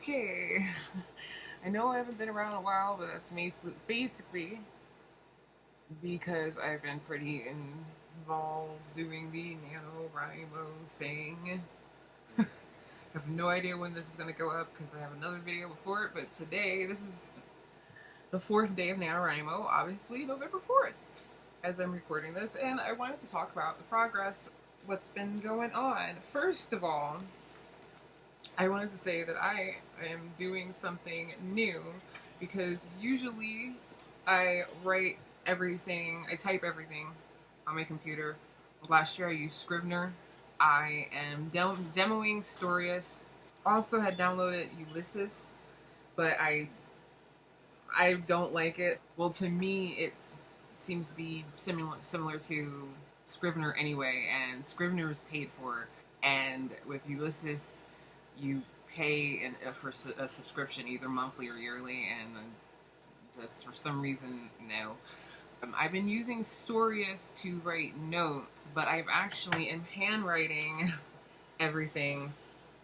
Okay, I know I haven't been around a while, but that's basically because I've been pretty involved doing the NaNoWriMo thing. I have no idea when this is going to go up because I have another video before it, but today, this is the fourth day of NaNoWriMo, obviously November 4th, as I'm recording this, and I wanted to talk about the progress, what's been going on. First of all, I wanted to say that I am doing something new because usually I write everything, I type everything on my computer. Last year I used Scrivener. I am demoing Storyist. Also had downloaded Ulysses, but I don't like it. Well, to me it seems to be similar to Scrivener anyway, and Scrivener is paid for, and with Ulysses you pay for a subscription either monthly or yearly, and then just for some reason, no. I've been using Storyist to write notes, but I've actually am handwriting everything,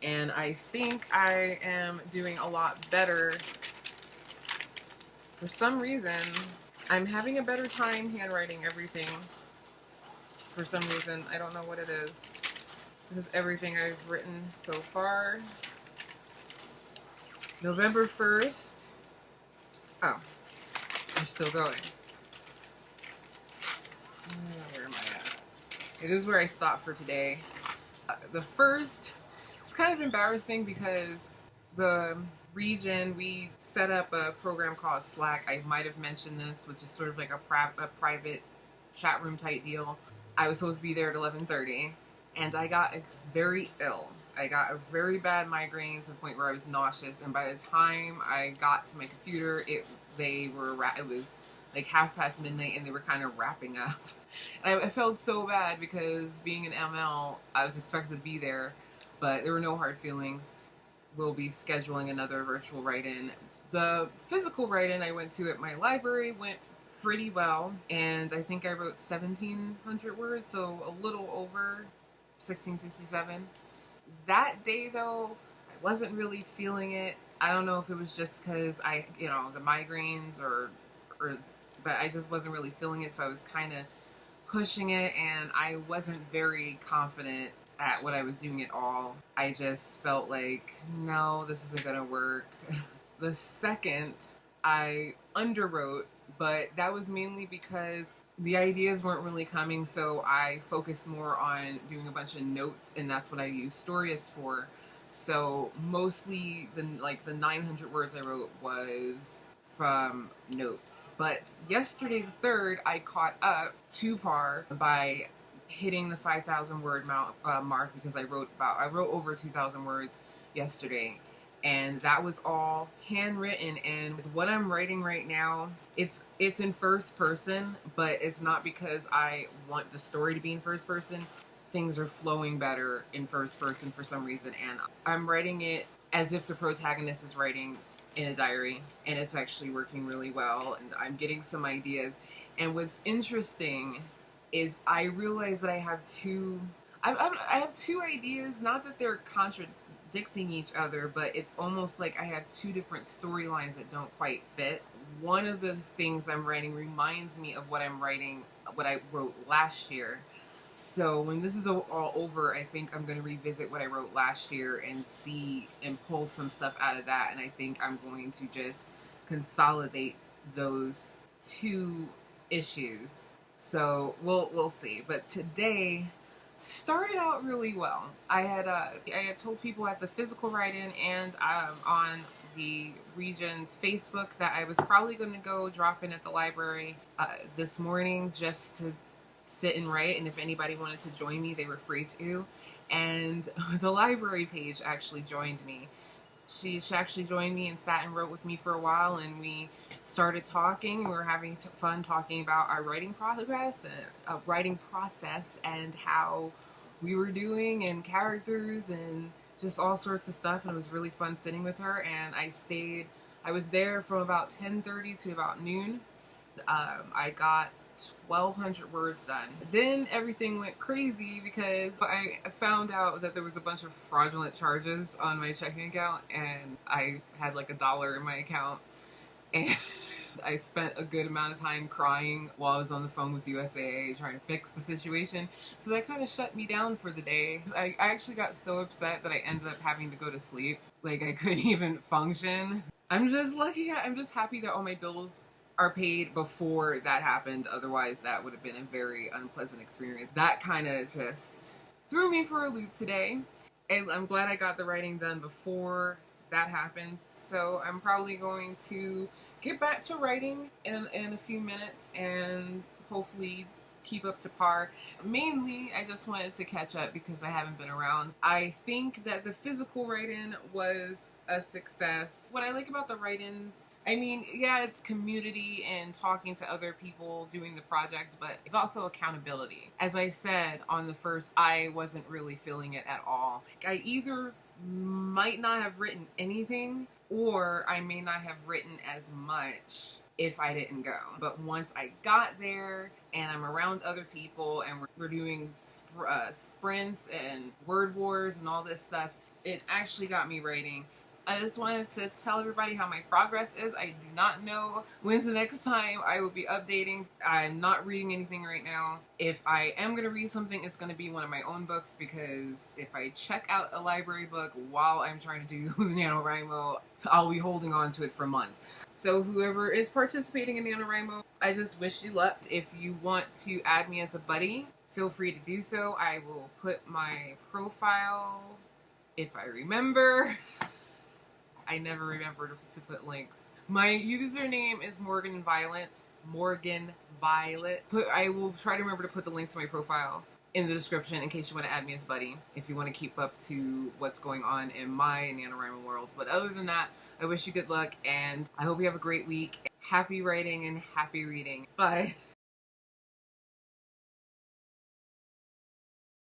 and I think I am doing a lot better. For some reason, I'm having a better time handwriting everything. For some reason, I don't know what it is. This is everything I've written so far. November 1st. Oh, we're still going. Where am I at? This is where I stopped for today. The first, it's kind of embarrassing because the region, we set up a program called Slack. I might have mentioned this, which is sort of like a private chat room type deal. I was supposed to be there at 11:30. And I got very ill. I got a very bad migraine to the point where I was nauseous. And by the time I got to my computer, it was like midnight, and they were kind of wrapping up. And I felt so bad because being an ML, I was expected to be there, but there were no hard feelings. We'll be scheduling another virtual write-in. The physical write-in I went to at my library went pretty well, and I think I wrote 1,700 words, so a little over 1667. That day though, I wasn't really feeling it. I don't know if it was just because the migraines but I just wasn't really feeling it, so I was kind of pushing it, and I wasn't very confident at what I was doing at all. I just felt like, no, this isn't gonna work. The second, I underwrote, but that was mainly because the ideas weren't really coming, so I focused more on doing a bunch of notes, and that's what I used Storyist for. So mostly the 900 words I wrote was from notes. But yesterday, the 3rd, I caught up to par by hitting the 5,000 word mark because I wrote over 2,000 words yesterday. And that was all handwritten, and what I'm writing right now, it's in first person, but it's not because I want the story to be in first person. Things are flowing better in first person for some reason, and I'm writing it as if the protagonist is writing in a diary, and it's actually working really well, and I'm getting some ideas. And what's interesting is I realize that I have two ideas, not that they're contradicting each other, but it's almost like I have two different storylines that don't quite fit. One of the things I'm writing reminds me of what I wrote last year. So when this is all over, I think I'm going to revisit what I wrote last year and pull some stuff out of that, and I think I'm going to just consolidate those two issues. So we'll see. But today started out really well. I had told people at the physical write-in and on the region's Facebook that I was probably going to go drop in at the library this morning just to sit and write, and if anybody wanted to join me, they were free to. And the library page actually joined me. She actually joined me and sat and wrote with me for a while, and we started talking. We were having fun talking about our writing process and how we were doing, and characters, and just all sorts of stuff. And it was really fun sitting with her, and I was there from about 10:30 to about noon. I got 1,200 words done. Then everything went crazy because I found out that there was a bunch of fraudulent charges on my checking account, and I had like $1 in my account, and I spent a good amount of time crying while I was on the phone with USAA trying to fix the situation. So that kind of shut me down for the day. I actually got so upset that I ended up having to go to sleep. Like, I couldn't even function. I'm just happy that all my bills are paid before that happened. Otherwise, that would have been a very unpleasant experience. That kind of just threw me for a loop today. And I'm glad I got the writing done before that happened. So I'm probably going to get back to writing in a few minutes and hopefully keep up to par. Mainly, I just wanted to catch up because I haven't been around. I think that the physical write-in was a success. What I like about the write-ins, I mean, yeah, it's community and talking to other people doing the project, but it's also accountability. As I said on the first, I wasn't really feeling it at all. I either might not have written anything, or I may not have written as much if I didn't go. But once I got there and I'm around other people and we're doing sprints and word wars and all this stuff, it actually got me writing. I just wanted to tell everybody how my progress is. I do not know when's the next time I will be updating. I'm not reading anything right now. If I am going to read something, it's going to be one of my own books, because if I check out a library book while I'm trying to do the NaNoWriMo, I'll be holding on to it for months. So whoever is participating in NaNoWriMo, I just wish you luck. If you want to add me as a buddy, feel free to do so. I will put my profile, if I remember. I never remember to put links. My username is Morgan Violet. Morgan Violet. I will try to remember to put the links to my profile in the description in case you want to add me as a buddy, if you want to keep up to what's going on in my NaNoWriMo world. But other than that, I wish you good luck, and I hope you have a great week. Happy writing and happy reading. Bye.